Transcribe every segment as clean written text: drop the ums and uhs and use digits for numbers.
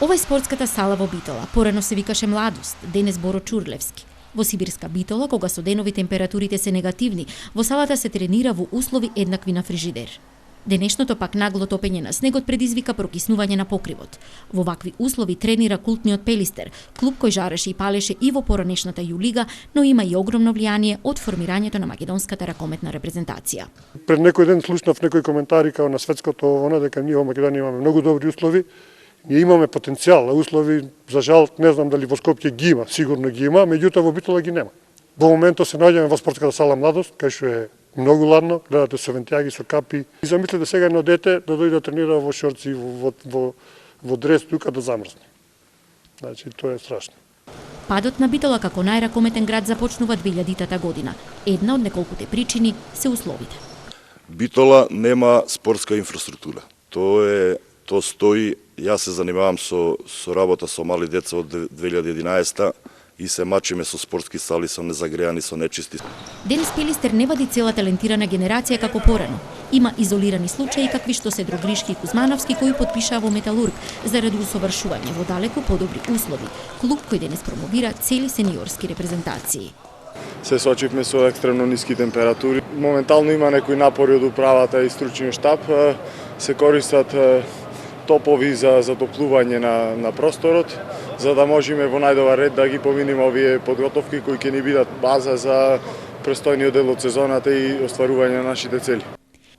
Ова е спортската сала во Битола, порано се викаше Младост, денес Боро Чурлевски. Во сибирска Битола, кога студенови температурите се негативни, во салата се тренира во услови еднакви на фрижидер. Денешното пак нагло топење на снегот предизвика прокиснување на покривот. Во вакви услови тренира култниот Пелистер, клуб кој жареше и палеше и во поранешната Јулига, но има и огромно влијание од формирањето на македонската ракометна репрезентација. Пред некој ден слушнав некои коментари као на светското она дека ние во Македонија имаме многу добри услови. Ние имаме потенцијал, услови, за жал, не знам дали во Скопје ги има, сигурно ги има, меѓутоа во Битола ги нема. Во моментот се наоѓаме во спортската сала Младост, кај што е многу ладно, гледате со вентијаги, со капи. И замислете сега едно дете да дојде да тренира во шорци, во дрес тука да замрзне. Значи, тоа е страшно. Падот на Битола како најракометен град започнува 2000-та година. Една од неколкуте причини се условите. Битола нема спортска инфраструктура. То стои. Јас се занимавам со работа со мали деца од 2011 и се мачиме со спортски сали, со незагреани, со нечисти. Денес Пелистер не вади цела талентирана генерација како порано. Има изолирани случаи какви што се Дрогришки и Кузмановски кои потпишаа во Металург заради усовршување во далеку подобри услови. Клуб кој денес промовира цели сениорски репрезентации. Се соочивме со екстремно ниски температури. Моментално има некои напори од управата и стручниот штаб. Се користат топови за затоплување на просторот, за да можеме во најдобар ред да ги поминеме овие подготовки кои ќе ни бидат база за престојниот дел од сезоната и остварување на нашите цели.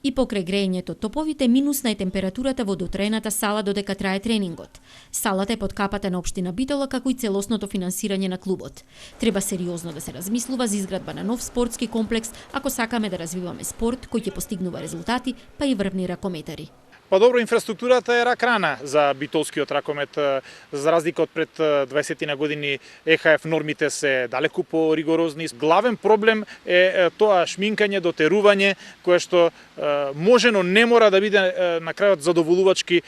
И покрај грејењето топовите, минусна е температурата во дотраената сала додека трае тренингот. Салата е под капата на општина Битола, како и целосното финансирање на клубот. Треба сериозно да се размислува за изградба на нов спортски комплекс, ако сакаме да развиваме спорт кој ќе постигнува резултати, па и врвни ракометари. Па добро, инфраструктурата е рак-рана за битолскиот ракомет. За разлика од пред 20 на години, ЕХФ нормите се далеку по-ригорозни. Главен проблем е тоа шминкање, дотерување, кое што може, но не мора да биде на крајот задоволувачки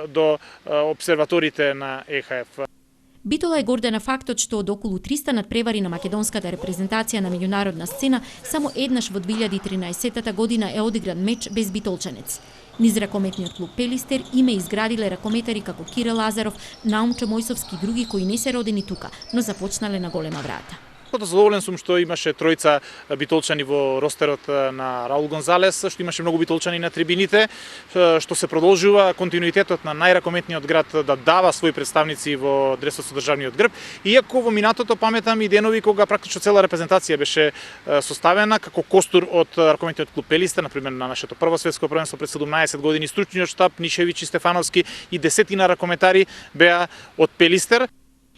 до обсерваторите на ЕХФ. Битола е горда на фактот што од околу 300 надпревари на македонската репрезентација на меѓународна сцена, само еднаш во 2013 година е одигран меч без битолчанец. Низ ракометниот клуб Пелистер име изградиле ракометари како Кире Лазаров, Наумчо Мојсовски и други кои не се родени тука, но започнале на голема врата. Задоволен сум што имаше тројца битолчани во ростерот на Раул Гонзалес, што имаше многу битолчани на трибините, што се продолжува континуитетот на најракометниот град да дава своји представници во дресот со државниот грб, иако во минатото паметам и денови кога практично цела репрезентација беше составена како костур од ракометниот клуб Пелистер, например на нашето прво светско првенство пред 17 години, стручниот штаб Нишевич и Стефановски и десетина ракометари беа од Пелистер.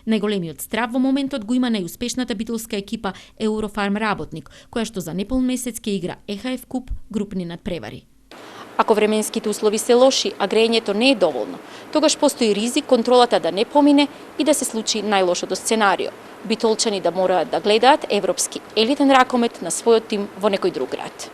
Најголемиот страв во моментот го има најуспешната битолска екипа Eurofarm работник, која што за непол месец ќе игра ЕХФ куп групни надпревари. Ако временските услови се лоши, а грејењето не е доволно, тогаш постои ризик контролата да не помине и да се случи најлошото сценарио. Битолчани да мораат да гледаат европски елитен ракомет на својот тим во некој друг град.